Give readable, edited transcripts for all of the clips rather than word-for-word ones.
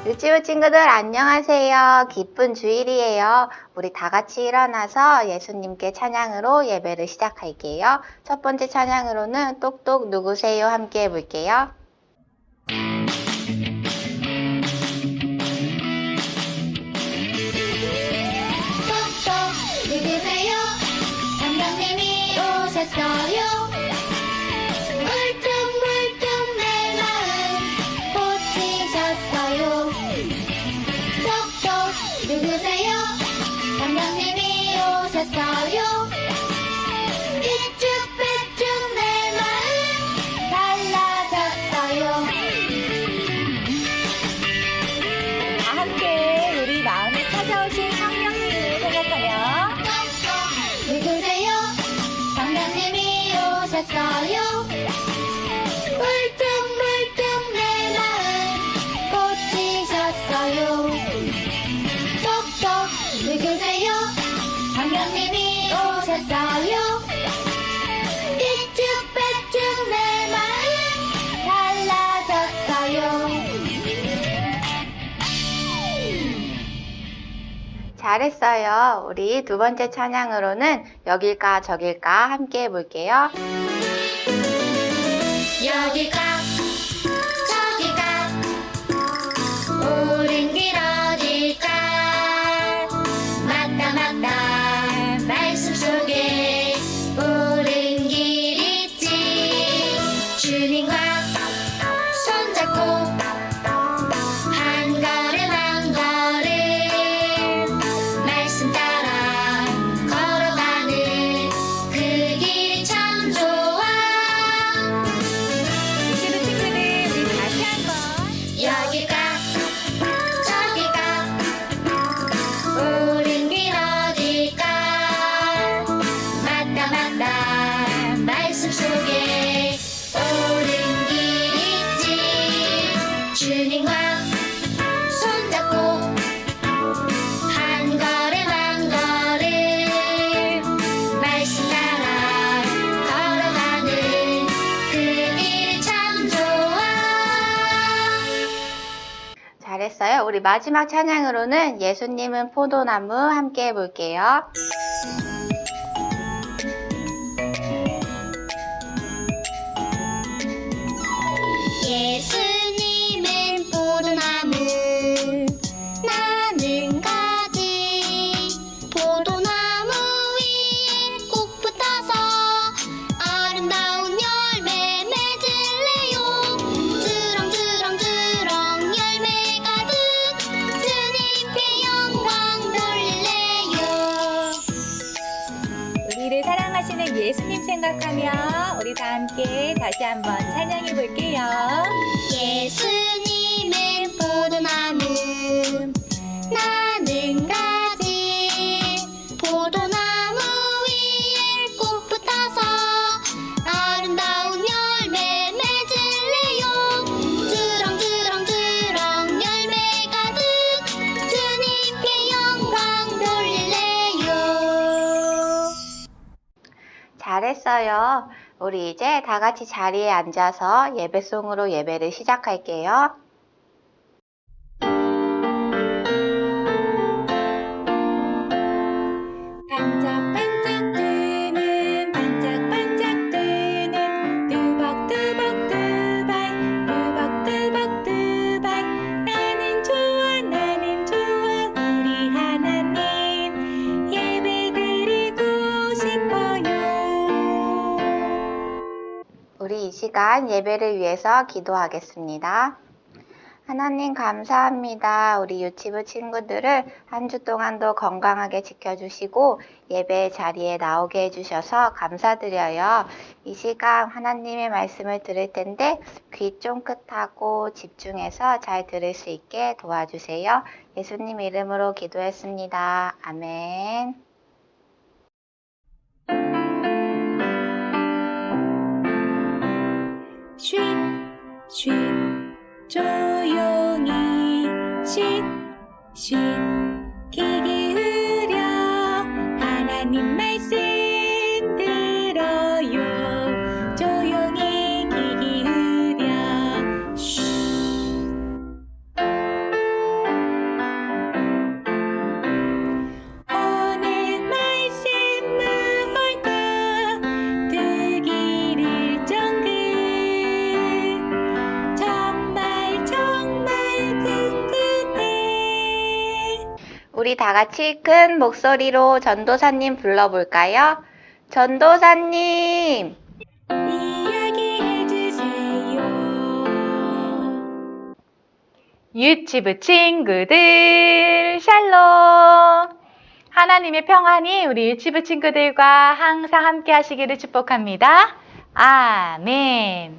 유치부 친구들 안녕하세요. 기쁜 주일이에요. 우리 다 같이 일어나서 예수님께 찬양으로 예배를 시작할게요. 첫 번째 찬양으로는 똑똑 누구세요 함께 해볼게요. 똑똑 누구세요? 성령님이 오셨어요. 울퉁불퉁 내 마음 고치셨어요. 똑똑 누구세요? 성령님이 오셨어요. 이쭉배쭉 내 마음 달라졌어요. 다 함께 우리 마음에 찾아오신 성령님을 생각하며 똑똑 누구세요? 성령님이 오셨어요. 울퉁불퉁 내 마음 고치셨어요. 똑똑 누구세요? 성령님이 오셨어요. 이쭉배쭉 내 마음 달라졌어요. 잘했어요. 우리 두 번째 찬양으로는 여길까 저길까 함께 해볼게요. 여기가 저기가 옳은 길 어딜까 맞다 맞다 말씀 속에 옳은 길 있지 주님과 손잡고 한 걸음 한 걸음 말씀 따라 걸어가는 그 길이 참 좋아 유치부 친구들 우리 다시 한번 여기가 저기가 옳은 길 어딜까 맞다 맞다 말씀 속에 옳은 길 있지 주님과 손잡고 한 걸음 한 걸음 말씀 따라 걸어가는 그 길이 참 좋아 잘했어요. 우리 마지막 찬양으로는 예수님은 포도나무 함께 해볼게요. 예수님은 포도나무 나는 가지 포도나무 위에 꼭 붙어서 아름다운 열매 맺을래요 주렁주렁주렁 열매 가득 주님께 영광 돌릴래요 우리를 사랑하시는 예수님 생각하며 우리 다 함께 다시 한번 찬양해 볼게요. 예수님은 포도나무 나는 가지 포도나무 위에 꼭 붙어서 아름다운 열매 맺을래요 주렁주렁주렁 열매 가득 주님께 영광 돌릴래요 잘했어요. 우리 이제 다 같이 자리에 앉아서 예배송으로 예배를 시작할게요. 반짝반짝 뜨는 반짝반짝 뜨는 뚜벅뚜벅 두발 뚜벅뚜벅 두발 나는 좋아 우리 하나님 예배드리고 싶어요. 우리 이 시간 예배를 위해서 기도하겠습니다. 하나님 감사합니다. 우리 유치부 친구들을 한 주 동안도 건강하게 지켜주시고 예배 자리에 나오게 해주셔서 감사드려요. 이 시간 하나님의 말씀을 들을 텐데 귀 쫑긋하고 집중해서 잘 들을 수 있게 도와주세요. 예수님 이름으로 기도했습니다. 아멘. 쉿, 쉿, 조용히 쉿, 쉿, 귀 기울여 하나님 말씀 들어요 조용히 귀 기울여 쉿 우리 다 같이 큰 목소리로 전도사님 불러볼까요? 전도사님! 유치부 친구들 샬롬! 하나님의 평안이 우리 유치부 친구들과 항상 함께 하시기를 축복합니다. 아멘.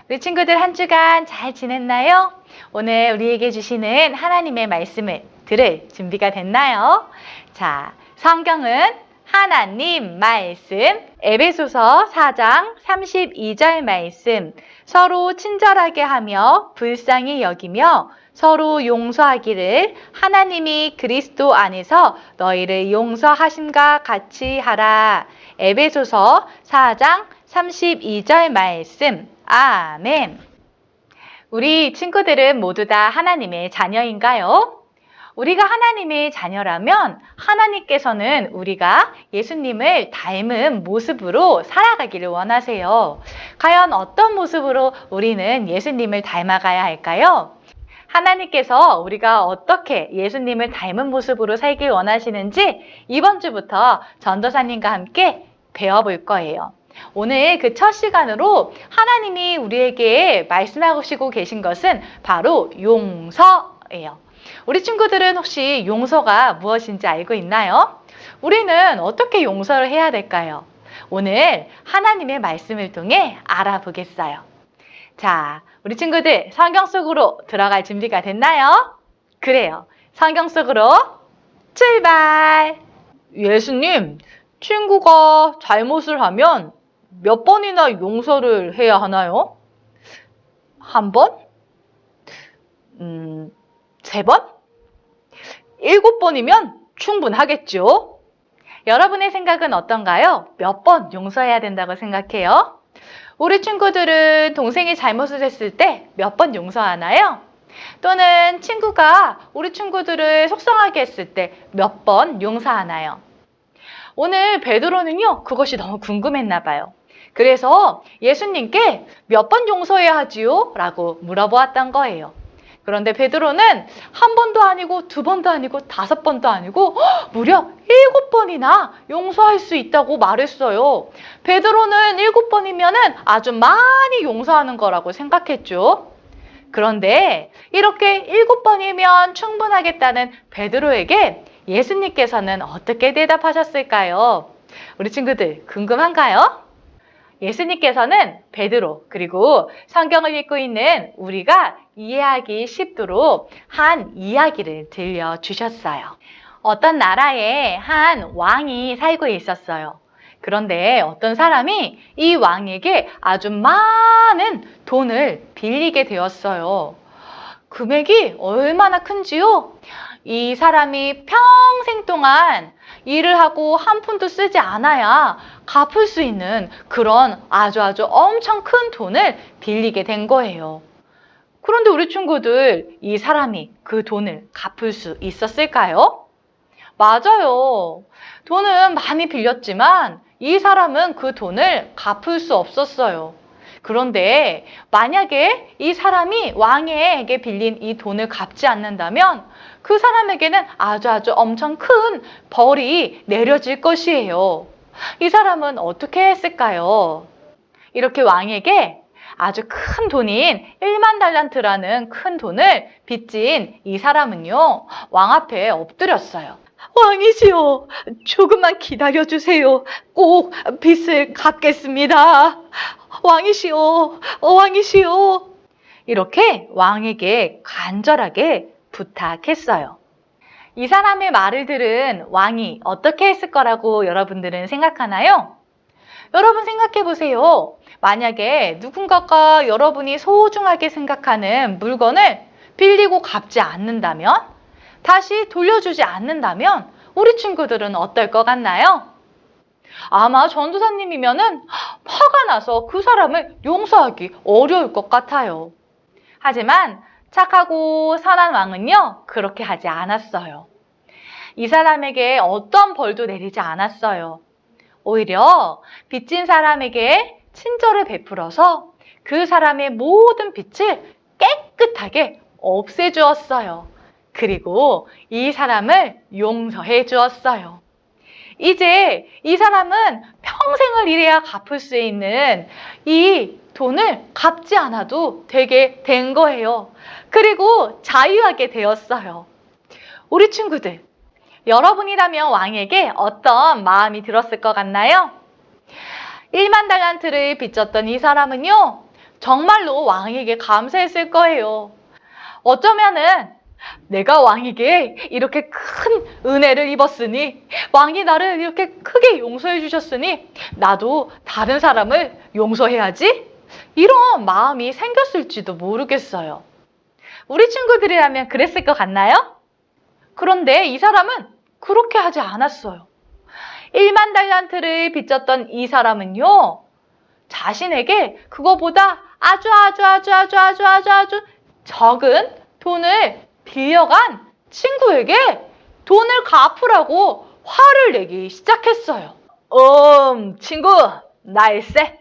우리 친구들 한 주간 잘 지냈나요? 오늘 우리에게 주시는 하나님의 말씀을 들을 준비가 됐나요? 자, 성경은 하나님 말씀 에베소서 4장 32절 말씀 서로 친절하게 하며 불쌍히 여기며 서로 용서하기를 하나님이 그리스도 안에서 너희를 용서하심과 같이 하라. 에베소서 4장 32절 말씀. 아멘. 우리 친구들은 모두 다 하나님의 자녀인가요? 우리가 하나님의 자녀라면 하나님께서는 우리가 예수님을 닮은 모습으로 살아가기를 원하세요. 과연 어떤 모습으로 우리는 예수님을 닮아가야 할까요? 하나님께서 우리가 어떻게 예수님을 닮은 모습으로 살길 원하시는지 이번 주부터 전도사님과 함께 배워볼 거예요. 오늘 그 첫 시간으로 하나님이 우리에게 말씀하시고 계신 것은 바로 용서예요. 우리 친구들은 혹시 용서가 무엇인지 알고 있나요? 우리는 어떻게 용서를 해야 될까요? 오늘 하나님의 말씀을 통해 알아보겠어요. 자, 우리 친구들 성경 속으로 들어갈 준비가 됐나요? 그래요. 성경 속으로 출발! 예수님, 친구가 잘못을 하면 몇 번이나 용서를 해야 하나요? 한 번? 3번? 7번이면 충분하겠죠? 여러분의 생각은 어떤가요? 몇 번 용서해야 된다고 생각해요? 우리 친구들은 동생이 잘못을 했을 때 몇 번 용서하나요? 또는 친구가 우리 친구들을 속상하게 했을 때 몇 번 용서하나요? 오늘 베드로는요, 그것이 너무 궁금했나 봐요. 그래서 예수님께 몇 번 용서해야 하지요? 라고 물어보았던 거예요. 그런데 베드로는 한 번도 아니고 2번도 아니고 5번도 아니고 무려 7번이나 용서할 수 있다고 말했어요. 베드로는 7번이면 아주 많이 용서하는 거라고 생각했죠. 그런데 이렇게 7번이면 충분하겠다는 베드로에게 예수님께서는 어떻게 대답하셨을까요? 우리 친구들 궁금한가요? 예수님께서는 베드로 그리고 성경을 읽고 있는 우리가 이해하기 쉽도록 한 이야기를 들려주셨어요. 어떤 나라에 한 왕이 살고 있었어요. 그런데 어떤 사람이 이 왕에게 아주 많은 돈을 빌리게 되었어요. 금액이 얼마나 큰지요? 이 사람이 평생 동안 일을 하고 한 푼도 쓰지 않아야 갚을 수 있는 그런 아주 엄청 큰 돈을 빌리게 된 거예요. 그런데 우리 친구들, 이 사람이 그 돈을 갚을 수 있었을까요? 맞아요. 돈은 많이 빌렸지만 이 사람은 그 돈을 갚을 수 없었어요. 그런데 만약에 이 사람이 왕에게 빌린 이 돈을 갚지 않는다면 그 사람에게는 아주 엄청 큰 벌이 내려질 것이에요. 이 사람은 어떻게 했을까요? 이렇게 왕에게 아주 큰 돈인 1만 달란트라는 큰 돈을 빚진 이 사람은요, 왕 앞에 엎드렸어요. 왕이시여, 조금만 기다려주세요. 꼭 빚을 갚겠습니다. 왕이시여, 왕이시여. 이렇게 왕에게 간절하게 부탁했어요. 이 사람의 말을 들은 왕이 어떻게 했을 거라고 여러분들은 생각하나요? 여러분 생각해 보세요. 만약에 누군가가 여러분이 소중하게 생각하는 물건을 빌리고 갚지 않는다면, 다시 돌려주지 않는다면 우리 친구들은 어떨 것 같나요? 아마 전도사님이면은 화가 나서 그 사람을 용서하기 어려울 것 같아요. 하지만 착하고 선한 왕은요, 그렇게 하지 않았어요. 이 사람에게 어떤 벌도 내리지 않았어요. 오히려 빚진 사람에게 친절을 베풀어서 그 사람의 모든 빚을 깨끗하게 없애주었어요. 그리고 이 사람을 용서해 주었어요. 이제 이 사람은 평생을 일해야 갚을 수 있는 이 돈을 갚지 않아도 되게 된 거예요. 그리고 자유하게 되었어요. 우리 친구들, 여러분이라면 왕에게 어떤 마음이 들었을 것 같나요? 1만 달란트를 빚졌던 이 사람은요, 정말로 왕에게 감사했을 거예요. 어쩌면은 내가 왕에게 이렇게 큰 은혜를 입었으니, 왕이 나를 이렇게 크게 용서해 주셨으니 나도 다른 사람을 용서해야지? 이런 마음이 생겼을지도 모르겠어요. 우리 친구들이라면 그랬을 것 같나요? 그런데 이 사람은 그렇게 하지 않았어요. 1만 달란트를 빚졌던 이 사람은요, 자신에게 그거보다 아주 적은 돈을 빌려간 친구에게 돈을 갚으라고 화를 내기 시작했어요. 친구, 나일세.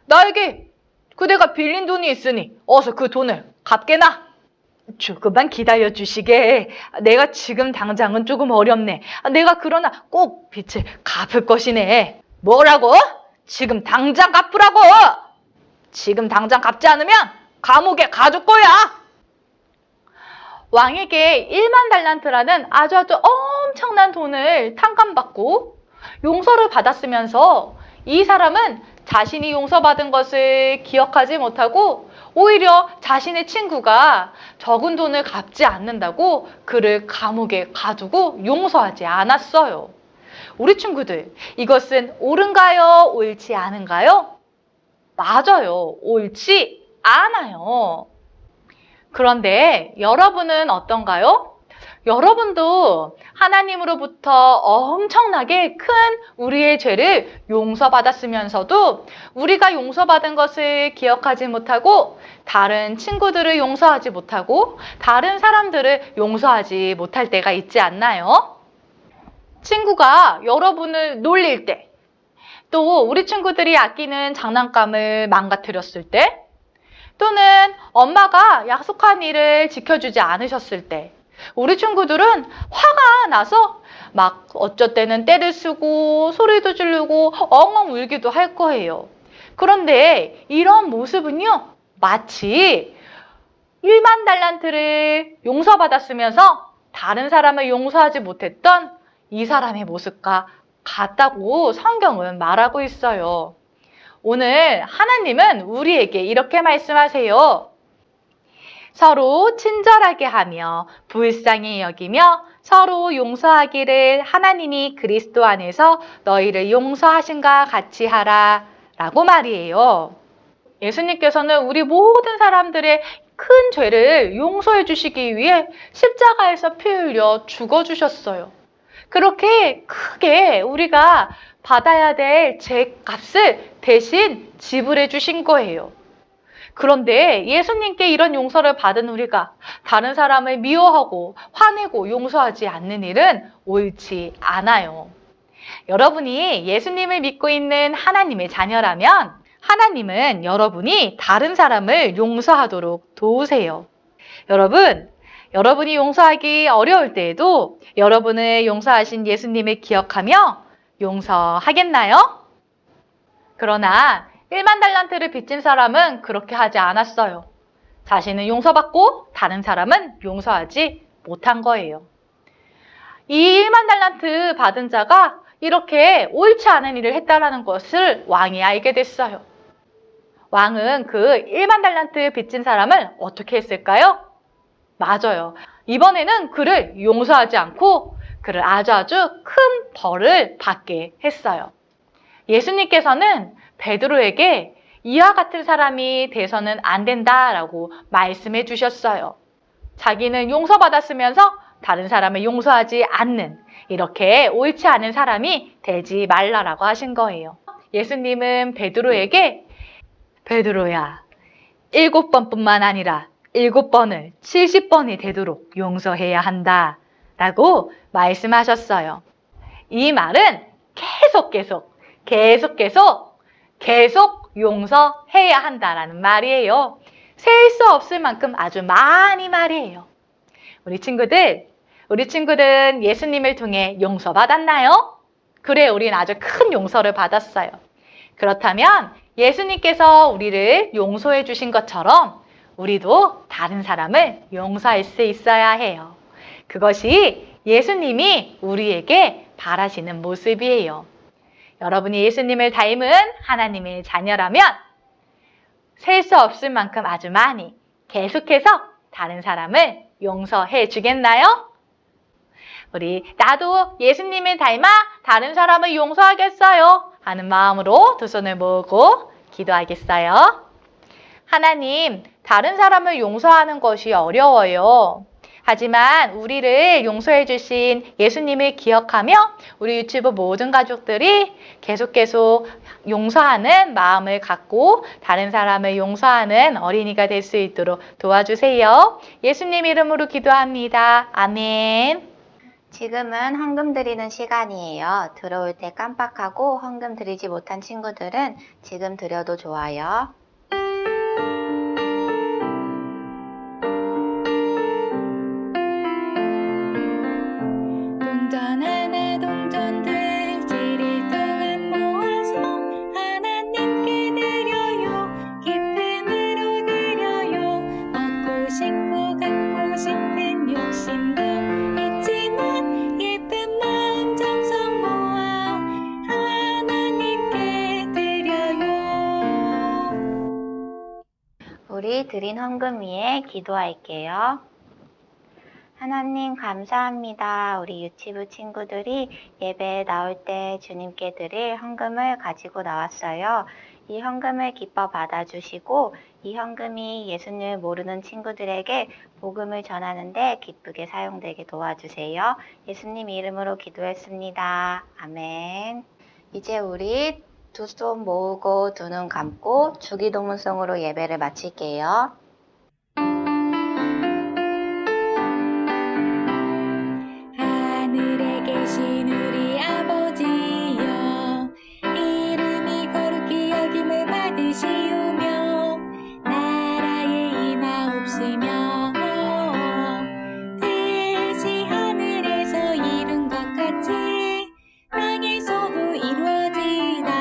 나에게 그대가 빌린 돈이 있으니 어서 그 돈을 갚게나. 조금만 기다려 주시게. 내가 지금 당장은 조금 어렵네. 내가 그러나 꼭 빚을 갚을 것이네. 뭐라고? 지금 당장 갚으라고! 지금 당장 갚지 않으면 감옥에 가둘 거야! 왕에게 1만 달란트라는 아주 엄청난 돈을 탕감받고 용서를 받았으면서 이 사람은 자신이 용서받은 것을 기억하지 못하고 오히려 자신의 친구가 적은 돈을 갚지 않는다고 그를 감옥에 가두고 용서하지 않았어요. 우리 친구들, 이것은 옳은가요? 옳지 않은가요? 맞아요. 옳지 않아요. 그런데 여러분은 어떤가요? 여러분도 하나님으로부터 엄청나게 큰 우리의 죄를 용서받았으면서도 우리가 용서받은 것을 기억하지 못하고 다른 친구들을 용서하지 못하고 다른 사람들을 용서하지 못할 때가 있지 않나요? 친구가 여러분을 놀릴 때, 또 우리 친구들이 아끼는 장난감을 망가뜨렸을 때, 또는 엄마가 약속한 일을 지켜주지 않으셨을 때 우리 친구들은 화가 나서 막 어쩔 때는 때를 쓰고 소리도 지르고 엉엉 울기도 할 거예요. 그런데 이런 모습은요, 마치 1만 달란트를 용서받았으면서 다른 사람을 용서하지 못했던 이 사람의 모습과 같다고 성경은 말하고 있어요. 오늘 하나님은 우리에게 이렇게 말씀하세요. 서로 친절하게 하며 불쌍히 여기며 서로 용서하기를 하나님이 그리스도 안에서 너희를 용서하신가 같이 하라 라고 말이에요. 예수님께서는 우리 모든 사람들의 큰 죄를 용서해 주시기 위해 십자가에서 피 흘려 죽어주셨어요. 그렇게 크게 우리가 받아야 될 죄값을 대신 지불해 주신 거예요. 그런데 예수님께 이런 용서를 받은 우리가 다른 사람을 미워하고 화내고 용서하지 않는 일은 옳지 않아요. 여러분이 예수님을 믿고 있는 하나님의 자녀라면 하나님은 여러분이 다른 사람을 용서하도록 도우세요. 여러분이 용서하기 어려울 때에도 여러분을 용서하신 예수님을 기억하며 용서하겠나요? 그러나 1만 달란트를 빚진 사람은 그렇게 하지 않았어요. 자신은 용서받고 다른 사람은 용서하지 못한 거예요. 이 1만 달란트 받은 자가 이렇게 옳지 않은 일을 했다는 것을 왕이 알게 됐어요. 왕은 그 1만 달란트 빚진 사람을 어떻게 했을까요? 맞아요. 이번에는 그를 용서하지 않고 그를 아주 큰 벌을 받게 했어요. 예수님께서는 베드로에게 이와 같은 사람이 돼서는 안 된다라고 말씀해 주셨어요. 자기는 용서받았으면서 다른 사람을 용서하지 않는 이렇게 옳지 않은 사람이 되지 말라라고 하신 거예요. 예수님은 베드로에게 베드로야, 7번뿐만 아니라 7번을 70번이 되도록 용서해야 한다 라고 말씀하셨어요. 이 말은 계속 용서해야 한다라는 말이에요. 셀 수 없을 만큼 아주 많이 말이에요. 우리 친구들은 예수님을 통해 용서받았나요? 그래, 우리는 아주 큰 용서를 받았어요. 그렇다면 예수님께서 우리를 용서해 주신 것처럼 우리도 다른 사람을 용서할 수 있어야 해요. 그것이 예수님이 우리에게 바라시는 모습이에요. 여러분이 예수님을 닮은 하나님의 자녀라면 셀 수 없을 만큼 아주 많이 계속해서 다른 사람을 용서해 주겠나요? 우리 나도 예수님을 닮아 다른 사람을 용서하겠어요 하는 마음으로 두 손을 모으고 기도하겠어요. 하나님, 다른 사람을 용서하는 것이 어려워요. 하지만 우리를 용서해 주신 예수님을 기억하며 우리 유치부 모든 가족들이 계속 용서하는 마음을 갖고 다른 사람을 용서하는 어린이가 될 수 있도록 도와주세요. 예수님 이름으로 기도합니다. 아멘. 지금은 헌금 드리는 시간이에요. 들어올 때 깜빡하고 헌금 드리지 못한 친구들은 지금 드려도 좋아요. 동전 하나 동전들 7일 동안 모아서 하나님께 드려요. 기쁨으로 드려요. 먹고 싶고 갖고 싶은 욕심도 있지만 예쁜 마음 정성 모아 하나님께 드려요. 우리 드린 헌금 위에 기도할게요. 하나님 감사합니다. 우리 유치부 친구들이 예배에 나올 때 주님께 드릴 헌금을 가지고 나왔어요. 이 헌금을 기뻐 받아주시고 이 헌금이 예수님을 모르는 친구들에게 복음을 전하는데 기쁘게 사용되게 도와주세요. 예수님 이름으로 기도했습니다. 아멘. 이제 우리 두 손 모으고 두 눈 감고 주기도문성으로 예배를 마칠게요. 하늘에 계신 우리 아버지여, 이름이 거룩히 여김을 받으시오며 나라의 임하옵시며 뜻이 하늘에서 이룬 것 같이 땅에서도 이루어지이다.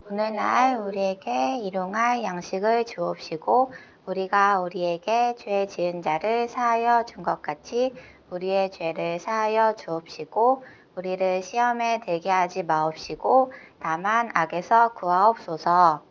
오늘날 우리에게 일용할 양식을 주옵시고 우리가 우리에게 죄 지은 자를 사하여 준 것 같이 우리의 죄를 사하여 주옵시고 우리를 시험에 들게 하지 마옵시고 다만 악에서 구하옵소서.